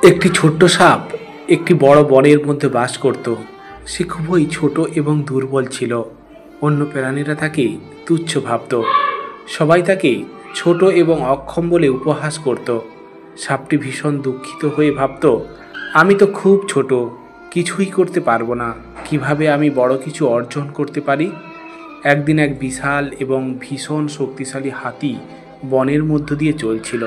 একটি ছোট্ট সাপ একটি বড় বনের মধ্যে বাস করত। সে খুবই ছোট এবং দুর্বল ছিল। অন্য প্রাণীরা তাকে তুচ্ছ ভাবত। সবাই তাকে ছোট এবং অক্ষম বলে উপহাস করত। সাপটি ভীষণ দুঃখিত হয়ে ভাবত, আমি তো খুব ছোট, কিছুই করতে পারবো না। কিভাবে আমি বড় কিছু অর্জন করতে পারি? একদিন এক বিশাল এবং ভীষণ শক্তিশালী হাতি বনের মধ্য দিয়ে চলছিল।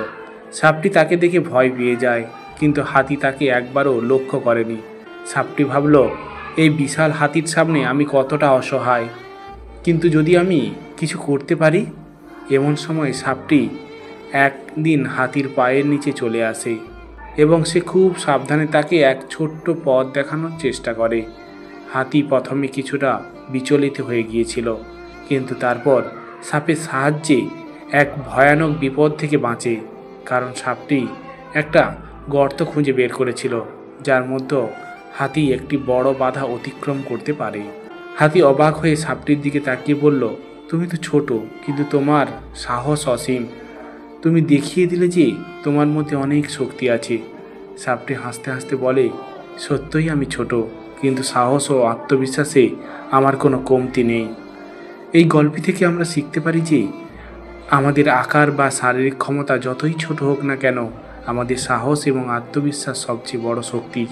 সাপটি তাকে দেখে ভয় পেয়ে যায়, কিন্তু হাতি তাকে একবারও লক্ষ্য করেনি। সাপটি ভাবল, এই বিশাল হাতির সামনে আমি কতটা অসহায়, কিন্তু যদি আমি কিছু করতে পারি। এমন সময় সাপটি একদিন হাতির পায়ের নিচে চলে আসে এবং সে খুব সাবধানে তাকে এক ছোট্ট পথ দেখানোর চেষ্টা করে। হাতি প্রথমে কিছুটা বিচলিত হয়ে গিয়েছিল, কিন্তু তারপর সাপের সাহায্যে এক ভয়ানক বিপদ থেকে বাঁচে। কারণ সাপটি একটা গর্ত খুঁজে বের করেছিল, যার মধ্যে হাতি একটি বড় বাধা অতিক্রম করতে পারে। হাতি অবাক হয়ে সাপটির দিকে তাকিয়ে বলল, তুমি তো ছোট, কিন্তু তোমার সাহস অসীম। তুমি দেখিয়ে দিলে যে তোমার মধ্যে অনেক শক্তি আছে। সাপটি হাসতে হাসতে বলে, সত্যই আমি ছোট, কিন্তু সাহস ও আত্মবিশ্বাসে আমার কোনো কমতি নেই। এই গল্প থেকে আমরা শিখতে পারি যে আমাদের আকার বা শারীরিক ক্ষমতা যতই ছোট হোক না কেন, আমাদের সাহস এবং আত্মবিশ্বাস সবচেয়ে বড় শক্তি।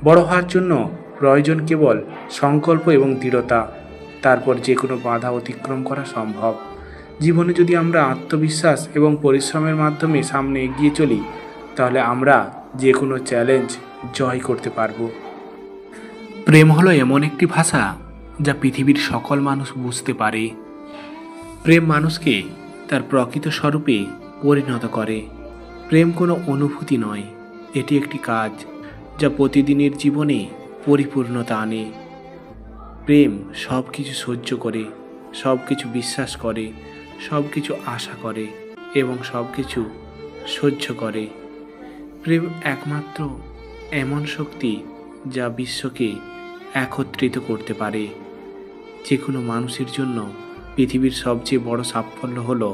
বড় হওয়ার জন্য প্রয়োজন কেবল সংকল্প এবং দৃঢ়তা। তারপর যে কোনো বাধা অতিক্রম করা সম্ভব। জীবনে যদি আমরা আত্মবিশ্বাস এবং পরিশ্রমের মাধ্যমে সামনে এগিয়ে চলি, তাহলে আমরা যে কোনো চ্যালেঞ্জ জয় করতে পারবো। প্রেম হলো এমন একটি ভাষা যা পৃথিবীর সকল মানুষ বুঝতে পারে। প্রেম মানুষকে তার প্রকৃত স্বরূপে পরিণত করে। প্রেম কোনো অনুভূতি নয়, এটি একটি কাজ যা প্রতিদিনের জীবনে পরিপূর্ণতা আনে। প্রেম সব কিছু সহ্য করে, সব কিছু বিশ্বাস করে, সব কিছু আশা করে এবং সব কিছু সহ্য করে। প্রেম একমাত্র এমন শক্তি যা বিশ্বকে একত্রিত করতে পারে। যে কোনো মানুষের জন্য পৃথিবীর সবচেয়ে বড় সাফল্য হলো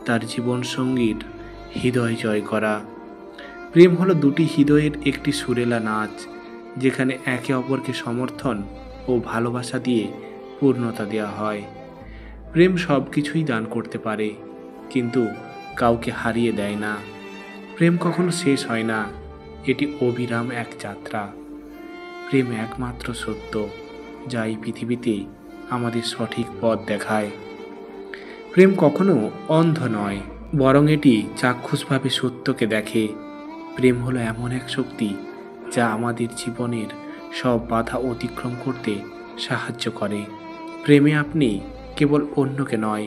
তার জীবনসঙ্গীর হৃদয় জয় করা। প্রেম হলো দুটি হৃদয়ের একটি সুরেলা নাচ, যেখানে একে অপরকে সমর্থন ও ভালোবাসা দিয়ে পূর্ণতা দেওয়া হয়। প্রেম সব কিছুই দান করতে পারে, কিন্তু কাউকে হারিয়ে দেয় না। প্রেম কখনো শেষ হয় না, এটি অবিরাম এক যাত্রা। প্রেম একমাত্র সত্য যা এই পৃথিবীতে আমাদের সঠিক পথ দেখায়। প্রেম কখনো অন্ধ নয়, বরং এটি চাক্ষুষভাবে সত্যকে দেখে। প্রেম হলো এমন এক শক্তি যা আমাদের জীবনের সব বাধা অতিক্রম করতে সাহায্য করে। প্রেমে আপনি কেবল অন্যকে নয়,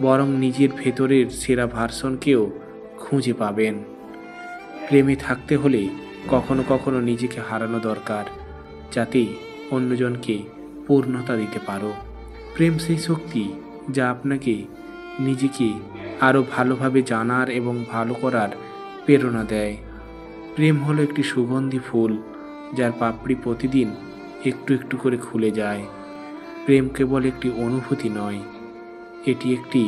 বরং নিজের ভেতরের সেরা ভার্সনকেও খুঁজে পাবেন। প্রেমে থাকতে হলে কখনো কখনো নিজেকে হারানো দরকার, যাতে অন্যজনকে পূর্ণতা দিতে পারো। প্রেম সেই শক্তি যা আপনাকে নিজেকে আরও ভালোভাবে জানার এবং ভালো করার প্রেরণা দেয়। প্রেম হলো একটি সুগন্ধি ফুল যার পাপড়ি প্রতিদিন একটু একটু করে খুলে যায়। প্রেম কেবল একটি অনুভূতি নয়, এটি একটি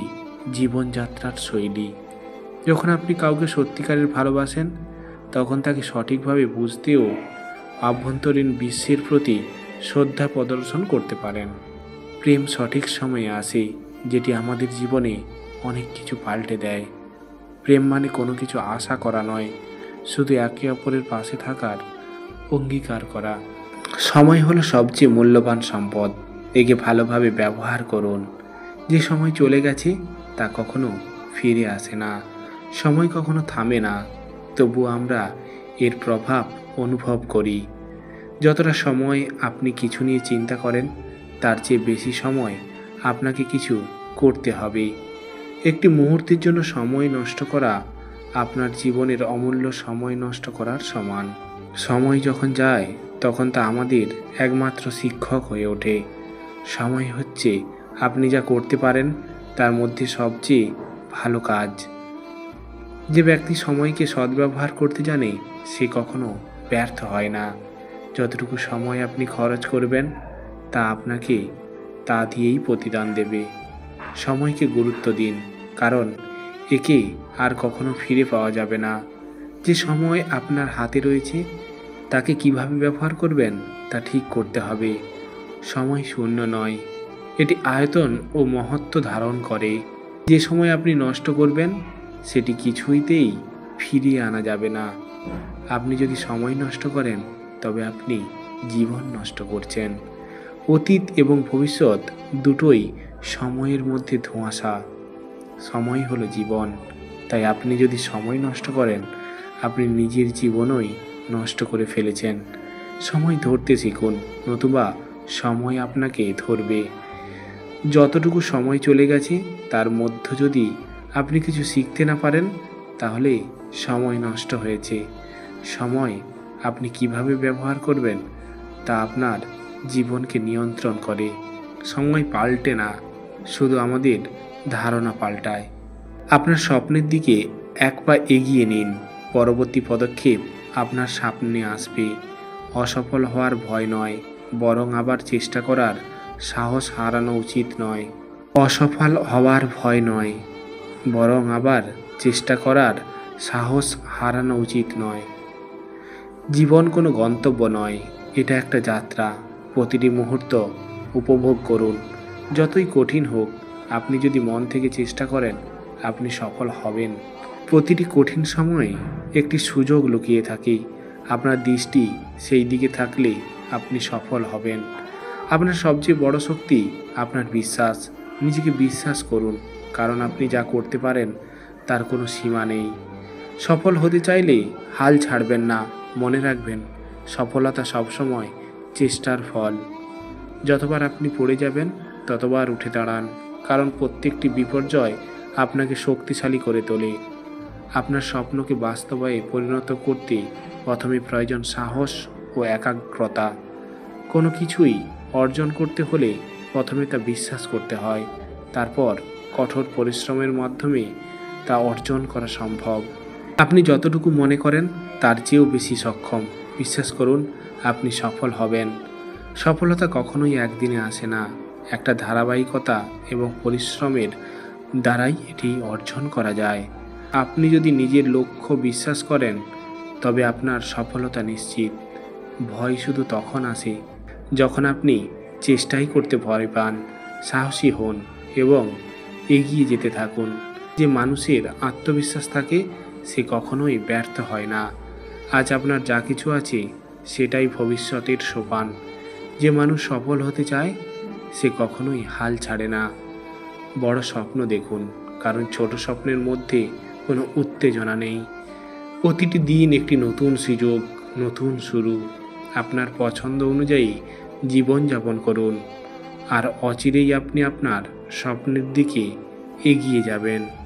জীবনযাত্রার শৈলী। যখন আপনি কাউকে সত্যিকারের ভালোবাসেন, তখন তাকে সঠিকভাবে বুঝতেও আভ্যন্তরীণ বিশ্বের প্রতি শ্রদ্ধা প্রদর্শন করতে পারেন। প্রেম সঠিক সময়ে আসে, যেটি আমাদের জীবনে অনেক কিছু পাল্টে দেয়। প্রেম মানে কোনো কিছু আশা করা নয়, শুধু একে অপরের পাশে থাকার অঙ্গীকার করা। সময় হলো সবচেয়ে মূল্যবান সম্পদ, একে ভালোভাবে ব্যবহার করুন। যে সময় চলে গেছে তা কখনো ফিরে আসে না, সময় কখনো থামে না, তবু আমরা এর প্রভাব অনুভব করি। যতটা সময় আপনি কিছু নিয়ে চিন্তা করেন, তার চেয়ে বেশি সময় আপনাকে কিছু করতে হবে। একটি মুহূর্তের জন্য সময় নষ্ট করা আপনার জীবনের অমূল্য সময় নষ্ট করার সমান। সময় যখন যায়, তখন তা আমাদের একমাত্র শিক্ষক হয়ে ওঠে। সময় হচ্ছে আপনি যা করতে পারেন তার মধ্যে সবচেয়ে ভালো কাজ। যে ব্যক্তি সময়কে সদ্ব্যবহার করতে জানে, সে কখনো ব্যর্থ হয় না। যতটুকু সময় আপনি খরচ করবেন, তা আপনাকে তা দিয়েই প্রতিদান দেবে। সময়কে গুরুত্ব দিন, কারণ একে আর কখনো ফিরে পাওয়া যাবে না। যে সময় আপনার হাতে রয়েছে তাকে কিভাবে ব্যবহার করবেন তা ঠিক করতে হবে। সময় শূন্য নয়, এটি আয়তন ও মহত্ব ধারণ করে। যে সময় আপনি নষ্ট করবেন সেটি কিছুইতেই ফিরিয়ে আনা যাবে না। আপনি যদি সময় নষ্ট করেন তবে আপনি জীবন নষ্ট করছেন। অতীত এবং ভবিষ্যৎ দুটোই সময়ের মধ্যে ধোঁয়াশা। সময় হলো জীবন, তাই আপনি যদি সময় নষ্ট করেন আপনি নিজের জীবনই নষ্ট করে ফেলেছেন। সময় ধরতে শিখুন, নতুবা সময় আপনাকে ধরবে। যতটুকু সময় চলে গেছে তার মধ্যে যদি আপনি কিছু শিখতে না পারেন তাহলে সময় নষ্ট হয়েছে। সময় আপনি কিভাবে ব্যবহার করবেন তা আপনার জীবনকে নিয়ন্ত্রণ করে। সময় পাল্টে না, শুধু আমাদের ধারণা পাল্টায়। আপনার স্বপ্নের দিকে এক পা এগিয়ে নিন, পরবর্তী পদক্ষেপ আপনার সামনে আসবে। অসফল হওয়ার ভয় নয়, বরং আবার চেষ্টা করার সাহস হারানো উচিত নয়। অসফল হওয়ার ভয় নয়, বরং আবার চেষ্টা করার সাহস হারানো উচিত নয়। জীবন কোনো গন্তব্য নয়, এটা একটা যাত্রা। প্রতিটি মুহূর্ত উপভোগ করুন, যতই কঠিন হোক। আপনি যদি মন থেকে চেষ্টা করেন আপনি সফল হবেন। প্রতিটি কঠিন সময়ে একটি সুযোগ লুকিয়ে থাকে। আপনার দৃষ্টি সেই দিকে থাকলে আপনি সফল হবেন। আপনার সবচেয়ে বড় শক্তি আপনার বিশ্বাস। নিজেকে বিশ্বাস করুন, কারণ আপনি যা করতে পারেন তার কোনো সীমা নেই। সফল হতে চাইলে হাল ছাড়বেন না। মনে রাখবেন, সফলতা সবসময় চেষ্টার ফল। যতবার আপনি পড়ে যাবেন ততবার উঠে দাঁড়ান, কারণ প্রত্যেকটি বিপর্যয় আপনাকে শক্তিশালী করে তোলে। আপনার স্বপ্নকে বাস্তবে পরিণত করতে প্রথমে প্রয়োজন সাহস ও একাগ্রতা। কোনো কিছুই অর্জন করতে হলে প্রথমে তা বিশ্বাস করতে হয়, তারপর কঠোর পরিশ্রমের মাধ্যমে তা অর্জন করা সম্ভব। আপনি যতটুকু মনে করেন তার চেয়েও বেশি সক্ষম। বিশ্বাস করুন, আপনি সফল হবেন। সফলতা কখনোই একদিনে আসে না, একটা ধারাবাহিকতা এবং পরিশ্রমের দ্বারাই এটি অর্জন করা যায়। আপনি যদি নিজের লক্ষ্য বিশ্বাস করেন তবে আপনার সফলতা নিশ্চিত। ভয় শুধু তখন আসে যখন আপনি চেষ্টাই করতে ভয় পান। সাহসী হন এবং এগিয়ে যেতে থাকুন। যে মানুষের আত্মবিশ্বাস থাকে সে কখনোই ব্যর্থ হয় না। আজ আপনার যা কিছু আছে সেটাই ভবিষ্যতের সোপান। যে মানুষ সফল হতে চায় সে কখনোই হাল ছাড়ে না। বড় স্বপ্ন দেখুন, কারণ ছোট স্বপ্নের মধ্যে কোনো উত্তেজনা নেই। প্রতিটি দিন একটি নতুন সুযোগ, নতুন শুরু। আপনার পছন্দ অনুযায়ী জীবনযাপন করুন, আর অচিরেই আপনি আপনার স্বপ্নের দিকে এগিয়ে যাবেন।